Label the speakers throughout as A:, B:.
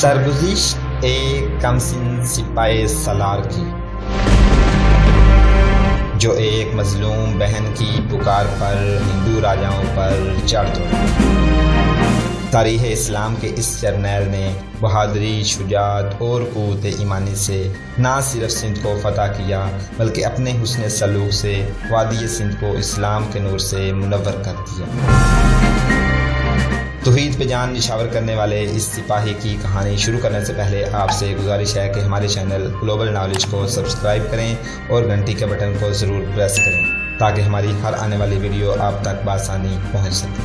A: سرگزشت ایک کمسن سپاہی سالار کی، جو ایک مظلوم بہن کی پکار پر ہندو راجاؤں پر چڑھ دوڑا۔ تاریخ اسلام کے اس جرنیل نے بہادری، شجاعت اور قوت ایمانی سے نہ صرف سندھ کو فتح کیا بلکہ اپنے حسن سلوک سے وادی سندھ کو اسلام کے نور سے منور کر دیا۔ توحید پہ جان نشاور کرنے والے اس سپاہی کی کہانی شروع کرنے سے پہلے آپ سے گزارش ہے کہ ہمارے چینل گلوبل نالج کو سبسکرائب کریں اور گھنٹی کے بٹن کو ضرور پریس کریں تاکہ ہماری ہر آنے والی ویڈیو آپ تک بآسانی پہنچ سکے۔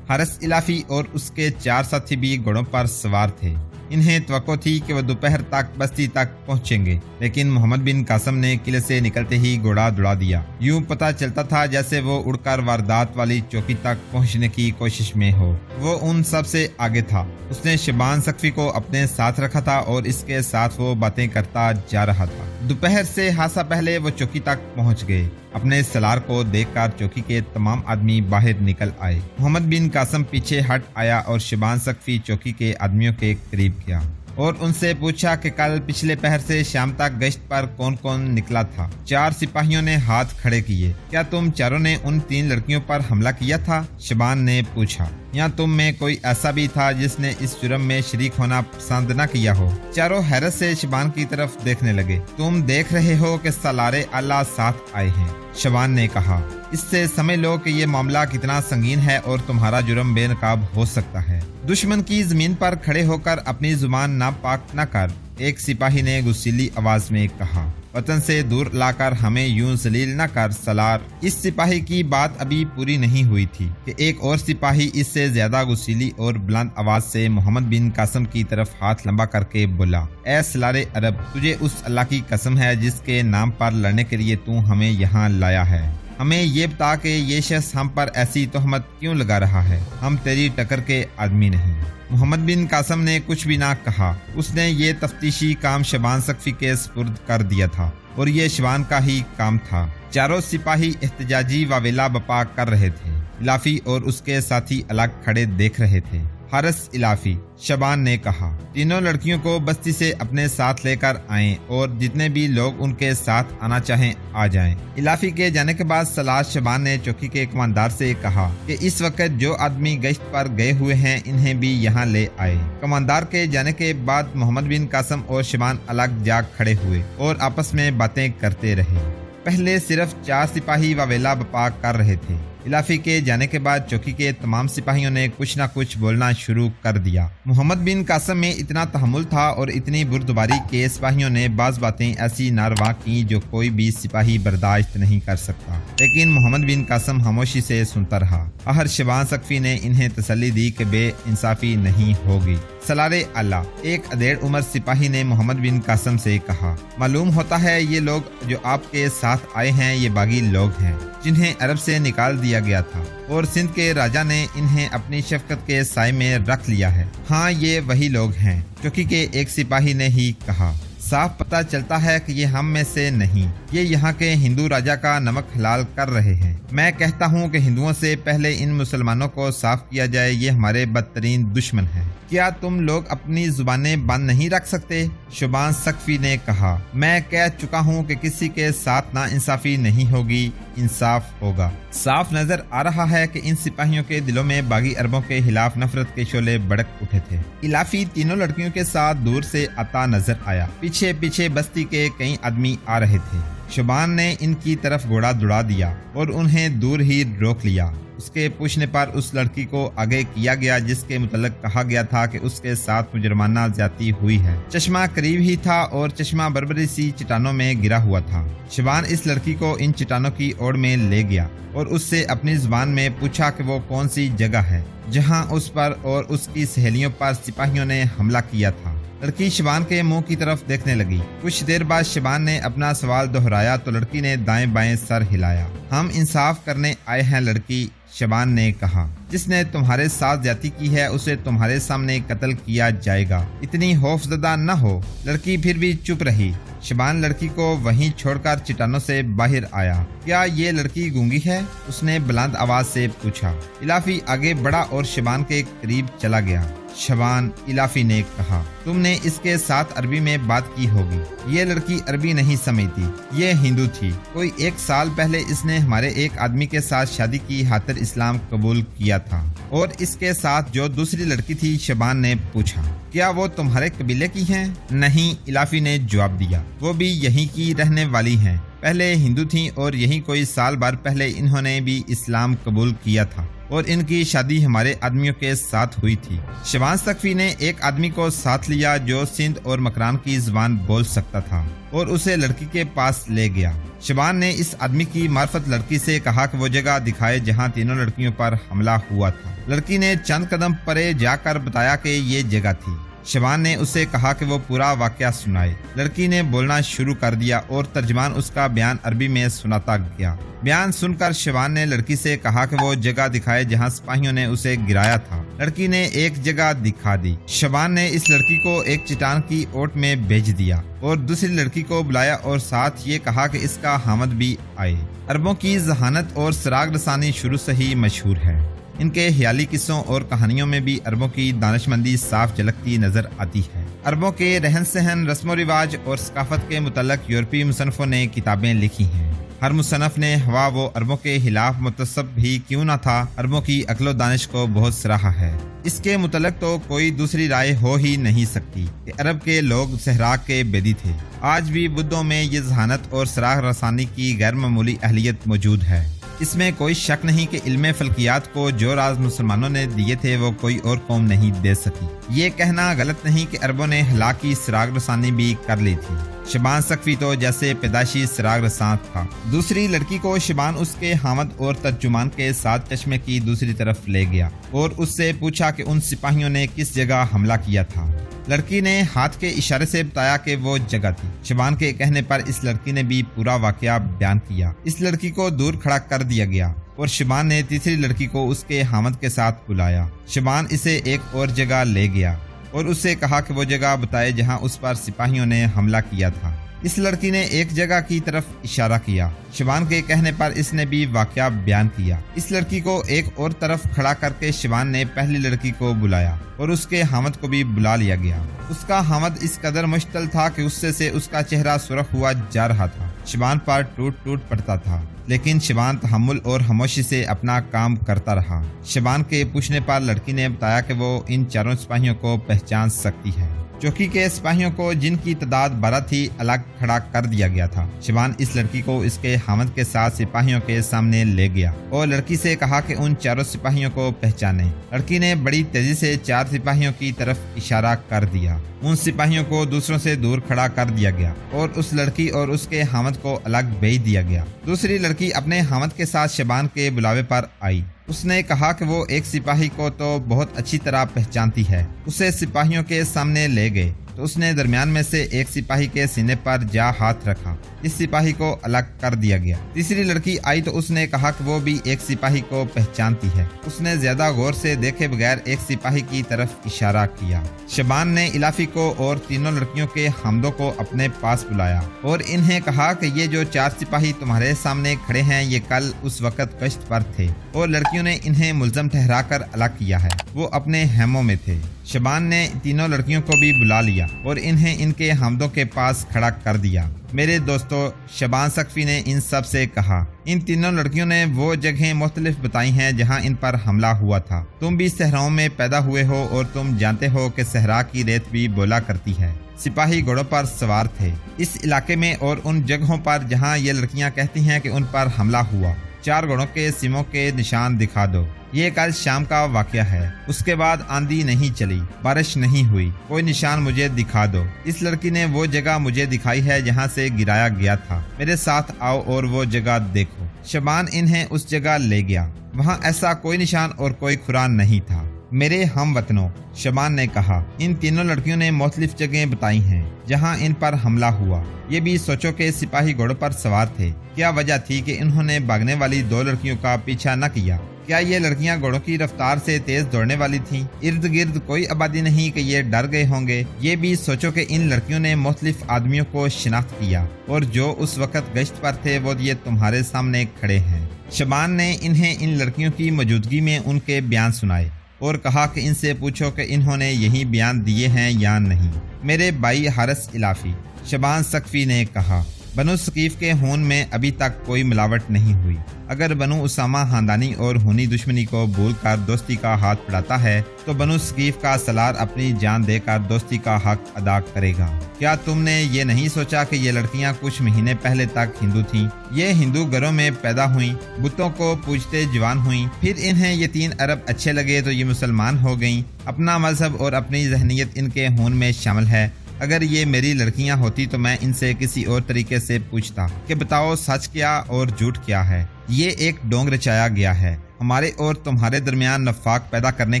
B: حارث الافی اور اس کے 4 ساتھی بھی گھوڑوں پر سوار تھے۔ انہیں توقع تھی کہ وہ دوپہر تک بستی تک پہنچیں گے، لیکن محمد بن قاسم نے قلعے سے نکلتے ہی گھوڑا دوڑا دیا۔ یوں پتہ چلتا تھا جیسے وہ اڑ کر واردات والی چوکی تک پہنچنے کی کوشش میں ہو۔ وہ ان سب سے آگے تھا۔ اس نے شبان سقفی کو اپنے ساتھ رکھا تھا اور اس کے ساتھ وہ باتیں کرتا جا رہا تھا۔ دوپہر سے خاصا پہلے وہ چوکی تک پہنچ گئے۔ اپنے سالار کو دیکھ کر چوکی کے تمام آدمی باہر نکل آئے۔ محمد بن قاسم پیچھے ہٹ آیا اور شبان سقفی چوکی کے آدمیوں کے قریب گیا اور ان سے پوچھا کہ کل پچھلے پہر سے شام تک گشت پر کون کون نکلا تھا؟ 4 سپاہیوں نے ہاتھ کھڑے کیے۔ کیا تم چاروں نے ان 3 لڑکیوں پر حملہ کیا تھا؟ شبان نے پوچھا۔ یا تم میں کوئی ایسا بھی تھا جس نے اس جرم میں شریک ہونا پسند نہ کیا ہو؟ چاروں حیرت سے شبان کی طرف دیکھنے لگے۔ تم دیکھ رہے ہو کہ سالار اعلیٰ ساتھ آئے ہیں، شبان نے کہا۔ اس سے سمجھ لو کہ یہ معاملہ کتنا سنگین ہے اور تمہارا جرم بے نقاب ہو سکتا ہے۔ دشمن کی زمین پر کھڑے ہو کر اپنی زبان ناپاک نہ کر، ایک سپاہی نے غصیلی آواز میں کہا۔ وطن سے دور لا کر ہمیں یوں ذلیل نہ کر سالار۔ اس سپاہی کی بات ابھی پوری نہیں ہوئی تھی کہ ایک اور سپاہی اس سے زیادہ غصیلی اور بلند آواز سے محمد بن قاسم کی طرف ہاتھ لمبا کر کے بولا۔ اے سالار عرب، تجھے اس اللہ کی قسم ہے جس کے نام پر لڑنے کے لیے تو ہمیں یہاں لایا ہے، ہمیں یہ بتا کہ یہ شخص ہم پر ایسی تہمت کیوں لگا رہا ہے؟ ہم تیری ٹکر کے آدمی نہیں۔ محمد بن قاسم نے کچھ بھی نہ کہا۔ اس نے یہ تفتیشی کام شبان سقفی کے سپرد کر دیا تھا اور یہ شبان کا ہی کام تھا۔ چاروں سپاہی احتجاجی واویلا بپا کر رہے تھے۔ الافی اور اس کے ساتھی الگ کھڑے دیکھ رہے تھے۔ حارث الافی، شبان نے کہا، تینوں لڑکیوں کو بستی سے اپنے ساتھ لے کر آئیں اور جتنے بھی لوگ ان کے ساتھ آنا چاہیں آ جائیں۔ الافی کے جانے کے بعد سالار شبان نے چوکی کے کماندار سے کہا کہ اس وقت جو آدمی گشت پر گئے ہوئے ہیں انہیں بھی یہاں لے آئے۔ کماندار کے جانے کے بعد محمد بن قاسم اور شبان الگ جا کھڑے ہوئے اور آپس میں باتیں کرتے رہے۔ پہلے صرف 4 سپاہی واویلا بپا کر رہے تھے۔ الافی کے جانے کے بعد چوکی کے تمام سپاہیوں نے کچھ نہ کچھ بولنا شروع کر دیا۔ محمد بن قاسم میں اتنا تحمل تھا اور اتنی بردباری کے سپاہیوں نے بعض باتیں ایسی ناروا کی جو کوئی بھی سپاہی برداشت نہیں کر سکتا، لیکن محمد بن قاسم خاموشی سے سنتا رہا۔ آخر شبان سقفی نے انہیں تسلی دی کہ بے انصافی نہیں ہوگی۔ سالار اعلیٰ، ایک ادھیڑ عمر سپاہی نے محمد بن قاسم سے کہا، معلوم ہوتا ہے یہ لوگ جو آپ کے ساتھ آئے ہیں یہ باغی لوگ ہیں جنہیں عرب سے نکال دیا گیا تھا اور سندھ کے راجا نے انہیں اپنی شفقت کے سائے میں رکھ لیا ہے۔ ہاں، یہ وہی لوگ ہیں، چوکی کے ایک سپاہی نے ہی کہا۔ صاف پتہ چلتا ہے کہ یہ ہم میں سے نہیں، یہ یہاں کے ہندو راجا کا نمک حلال کر رہے ہیں۔ میں کہتا ہوں کہ ہندوؤں سے پہلے ان مسلمانوں کو صاف کیا جائے، یہ ہمارے بدترین دشمن ہیں۔ کیا تم لوگ اپنی زبانیں بند نہیں رکھ سکتے؟ شبان سقفی نے کہا، میں کہہ چکا ہوں کہ کسی کے ساتھ نا انصافی نہیں ہوگی، انصاف ہوگا۔ صاف نظر آ رہا ہے کہ ان سپاہیوں کے دلوں میں باغی عربوں کے خلاف نفرت کے شعلے بھڑک اٹھے تھے۔ الافی تینوں لڑکیوں کے ساتھ دور سے آتا نظر آیا۔ پیچھے پیچھے بستی کے کئی آدمی آ رہے تھے۔ شبان نے ان کی طرف گھوڑا دوڑا دیا اور انہیں دور ہی روک لیا۔ اس کے پوچھنے پر اس لڑکی کو آگے کیا گیا جس کے متعلق کہا گیا تھا کہ اس کے ساتھ مجرمانہ زیادتی ہوئی ہے۔ چشمہ قریب ہی تھا اور چشمہ بربری سی چٹانوں میں گرا ہوا تھا۔ شبان اس لڑکی کو ان چٹانوں کی اوڑ میں لے گیا اور اس سے اپنی زبان میں پوچھا کہ وہ کون سی جگہ ہے جہاں اس پر اور اس کی سہیلیوں پر سپاہیوں نے حملہ کیا تھا۔ لڑکی شبان کے منہ کی طرف دیکھنے لگی۔ کچھ دیر بعد شبان نے اپنا سوال دہرایا تو لڑکی نے دائیں بائیں سر ہلایا۔ ہم انصاف کرنے آئے ہیں لڑکی، شبان نے کہا۔ جس نے تمہارے ساتھ زیادتی کی ہے اسے تمہارے سامنے قتل کیا جائے گا، اتنی خوف زدہ نہ ہو۔ لڑکی پھر بھی چپ رہی۔ شبان لڑکی کو وہیں چھوڑ کر چٹانوں سے باہر آیا۔ کیا یہ لڑکی گونگی ہے؟ اس نے بلند آواز سے پوچھا۔ الافی آگے بڑھا اور شبان کے قریب چلا گیا۔ شبان، الافی نے کہا، تم نے اس کے ساتھ عربی میں بات کی ہوگی۔ یہ لڑکی عربی نہیں سمجھتی، یہ ہندو تھی۔ کوئی 1 سال پہلے اس نے ہمارے ایک آدمی کے ساتھ شادی کی خاطر اسلام قبول کیا تھا۔ اور اس کے ساتھ جو دوسری لڑکی تھی، شبان نے پوچھا، کیا وہ تمہارے قبیلے کی ہیں؟ نہیں، الافی نے جواب دیا، وہ بھی یہیں کی رہنے والی ہیں۔ پہلے ہندو تھیں اور یہیں کوئی سال بھر پہلے انہوں نے بھی اسلام قبول کیا تھا اور ان کی شادی ہمارے آدمیوں کے ساتھ ہوئی تھی۔ شبان ثقفی نے ایک آدمی کو ساتھ لیا جو سندھ اور مکران کی زبان بول سکتا تھا اور اسے لڑکی کے پاس لے گیا۔ شبان نے اس آدمی کی معرفت لڑکی سے کہا کہ وہ جگہ دکھائے جہاں تینوں لڑکیوں پر حملہ ہوا تھا۔ لڑکی نے چند قدم پرے جا کر بتایا کہ یہ جگہ تھی۔ شبان نے اسے کہا کہ وہ پورا واقعہ سنائے۔ لڑکی نے بولنا شروع کر دیا اور ترجمان اس کا بیان عربی میں سناتا گیا۔ بیان سن کر شبان نے لڑکی سے کہا کہ وہ جگہ دکھائے جہاں سپاہیوں نے اسے گرایا تھا۔ لڑکی نے ایک جگہ دکھا دی۔ شبان نے اس لڑکی کو ایک چٹان کی اوٹ میں بھیج دیا اور دوسری لڑکی کو بلایا اور ساتھ یہ کہا کہ اس کا حامد بھی آئے۔ عربوں کی ذہانت اور سراغ رسانی شروع سے ہی مشہور ہے۔ ان کے خیالی قصوں اور کہانیوں میں بھی عربوں کی دانشمندی صاف جھلکتی نظر آتی ہے۔ عربوں کے رہن سہن، رسم و رواج اور ثقافت کے متعلق یورپی مصنفوں نے کتابیں لکھی ہیں۔ ہر مصنف نے ہوا وہ عربوں کے خلاف متصب بھی کیوں نہ تھا، عربوں کی عقل و دانش کو بہت سراہا ہے۔ اس کے متعلق تو کوئی دوسری رائے ہو ہی نہیں سکتی کہ عرب کے لوگ صحرا کے بیدی تھے۔ آج بھی بدھوں میں یہ ذہانت اور سراغ رسانی کی غیر معمولی اہلیت موجود ہے۔ اس میں کوئی شک نہیں کہ علم فلکیات کو جو راز مسلمانوں نے دیے تھے وہ کوئی اور قوم نہیں دے سکی۔ یہ کہنا غلط نہیں کہ عربوں نے ہلاک کی سراغ رسانی بھی کر لی تھی۔ شبان ثقفی تو جیسے پیدائشی سراغ رساں تھا۔ دوسری لڑکی کو شبان اس کے حامد اور ترجمان کے ساتھ چشمے کی دوسری طرف لے گیا اور اس سے پوچھا کہ ان سپاہیوں نے کس جگہ حملہ کیا تھا۔ لڑکی نے ہاتھ کے اشارے سے بتایا کہ وہ جگہ تھی۔ شبان کے کہنے پر اس لڑکی نے بھی پورا واقعہ بیان کیا۔ اس لڑکی کو دور کھڑا کر دیا گیا اور شبان نے تیسری لڑکی کو اس کے حامد کے ساتھ بلایا۔ شبان اسے ایک اور جگہ لے گیا اور اسے کہا کہ وہ جگہ بتائے جہاں اس پر سپاہیوں نے حملہ کیا تھا۔ اس لڑکی نے ایک جگہ کی طرف اشارہ کیا۔ شبان کے کہنے پر اس نے بھی واقعہ بیان کیا۔ اس لڑکی کو ایک اور طرف کھڑا کر کے شبان نے پہلی لڑکی کو بلایا اور اس کے حامد کو بھی بلا لیا گیا۔ اس کا حامد اس قدر مشتعل تھا کہ غصے سے اس کا چہرہ سرخ ہوا جا رہا تھا۔ شبان پر ٹوٹ ٹوٹ پڑتا تھا، لیکن شبان تحمل اور خاموشی سے اپنا کام کرتا رہا۔ شبان کے پوچھنے پر لڑکی نے بتایا کہ وہ ان چاروں سپاہیوں کو پہچان سکتی ہے۔ چوکی کے سپاہیوں کو، جن کی تعداد 12 تھی، الگ کھڑا کر دیا گیا تھا۔ شبان اس لڑکی کو اس کے حامد کے ساتھ سپاہیوں کے سامنے لے گیا اور لڑکی سے کہا کہ ان چاروں سپاہیوں کو پہچانے۔ لڑکی نے بڑی تیزی سے 4 سپاہیوں کی طرف اشارہ کر دیا۔ ان سپاہیوں کو دوسروں سے دور کھڑا کر دیا گیا اور اس لڑکی اور اس کے حامد کو الگ بھیج دیا گیا۔ دوسری لڑکی اپنے حامد کے ساتھ شبان کے بلاوے پر آئی۔ اس نے کہا کہ وہ ایک سپاہی کو تو بہت اچھی طرح پہچانتی ہے۔ اسے سپاہیوں کے سامنے لے گئے تو اس نے درمیان میں سے ایک سپاہی کے سینے پر جا ہاتھ رکھا۔ اس سپاہی کو الگ کر دیا گیا۔ تیسری لڑکی آئی تو اس نے کہا کہ وہ بھی ایک سپاہی کو پہچانتی ہے۔ اس نے زیادہ غور سے دیکھے بغیر ایک سپاہی کی طرف اشارہ کیا۔ شبان نے الافی کو اور تینوں لڑکیوں کے حامدوں کو اپنے پاس بلایا اور انہیں کہا کہ یہ جو 4 سپاہی تمہارے سامنے کھڑے ہیں، یہ کل اس وقت گشت پر تھے اور لڑکیوں نے انہیں ملزم ٹھہرا کر الگ کیا ہے۔ وہ اپنے خیموں میں تھے۔ شبان نے تینوں لڑکیوں کو بھی بلا لیا اور انہیں ان کے حامدوں کے پاس کھڑا کر دیا۔ میرے دوستو، شبان ثقفی نے ان سب سے کہا، ان تینوں لڑکیوں نے وہ جگہیں مختلف بتائی ہیں جہاں ان پر حملہ ہوا تھا۔ تم بھی صحراؤں میں پیدا ہوئے ہو اور تم جانتے ہو کہ صحرا کی ریت بھی بولا کرتی ہے۔ سپاہی گھوڑوں پر سوار تھے اس علاقے میں اور ان جگہوں پر جہاں یہ لڑکیاں کہتی ہیں کہ ان پر حملہ ہوا۔ 4 گھوڑوں کے سیموں کے نشان دکھا دو۔ یہ کل شام کا واقعہ ہے۔ اس کے بعد آندھی نہیں چلی، بارش نہیں ہوئی، کوئی نشان مجھے دکھا دو۔ اس لڑکی نے وہ جگہ مجھے دکھائی ہے جہاں سے گرایا گیا تھا۔ میرے ساتھ آؤ اور وہ جگہ دیکھو۔ شبان انہیں اس جگہ لے گیا۔ وہاں ایسا کوئی نشان اور کوئی کھران نہیں تھا۔ میرے ہم وطنوں، شبان نے کہا، ان تینوں لڑکیوں نے مختلف جگہیں بتائی ہیں جہاں ان پر حملہ ہوا۔ یہ بھی سوچو کہ سپاہی گھوڑوں پر سوار تھے۔ کیا وجہ تھی کہ انہوں نے بھاگنے والی 2 لڑکیوں کا پیچھا نہ کیا؟ کیا یہ لڑکیاں گھوڑوں کی رفتار سے تیز دوڑنے والی تھیں؟ ارد گرد کوئی آبادی نہیں کہ یہ ڈر گئے ہوں گے۔ یہ بھی سوچو کہ ان لڑکیوں نے مختلف آدمیوں کو شناخت کیا اور جو اس وقت گشت پر تھے وہ یہ تمہارے سامنے کھڑے ہیں۔ شبان نے انہیں ان لڑکیوں کی موجودگی میں ان کے بیان سنائے اور کہا کہ ان سے پوچھو کہ انہوں نے یہی بیان دیے ہیں یا نہیں۔ میرے بھائی حارث الافی، شبان ثقفی نے کہا، بنو ثقیف کے خون میں ابھی تک کوئی ملاوٹ نہیں ہوئی۔ اگر بنو اسامہ خاندانی اور خونی دشمنی کو بھول کر دوستی کا ہاتھ بڑھاتا ہے تو بنو ثقیف کا سالار اپنی جان دے کر دوستی کا حق ادا کرے گا۔ کیا تم نے یہ نہیں سوچا کہ یہ لڑکیاں کچھ مہینے پہلے تک ہندو تھیں؟ یہ ہندو گھروں میں پیدا ہوئیں، بتوں کو پوجتے جوان ہوئیں، پھر انہیں یہ 3 عرب اچھے لگے تو یہ مسلمان ہو گئیں۔ اپنا مذہب اور اپنی ذہنیت ان کے خون میں شامل ہے۔ اگر یہ میری لڑکیاں ہوتی تو میں ان سے کسی اور طریقے سے پوچھتا کہ بتاؤ سچ کیا اور جھوٹ کیا ہے۔ یہ ایک ڈھونگ رچایا گیا ہے۔ ہمارے اور تمہارے درمیان نفاق پیدا کرنے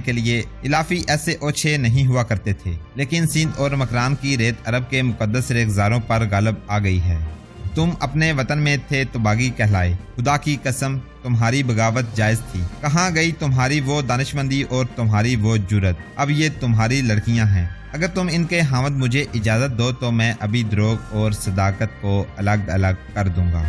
B: کے لیے الافی ایسے اوچھے نہیں ہوا کرتے تھے، لیکن سندھ اور مکران کی ریت عرب کے مقدس ریگزاروں پر غالب آ گئی ہے۔ تم اپنے وطن میں تھے تو باغی کہلائے۔ خدا کی قسم تمہاری بغاوت جائز تھی۔ کہاں گئی تمہاری وہ دانشمندی اور تمہاری وہ جرت؟ اب یہ تمہاری لڑکیاں ہیں۔ اگر تم ان کے خاوند مجھے اجازت دو تو میں ابھی دروغ اور صداقت کو الگ الگ کر دوں گا۔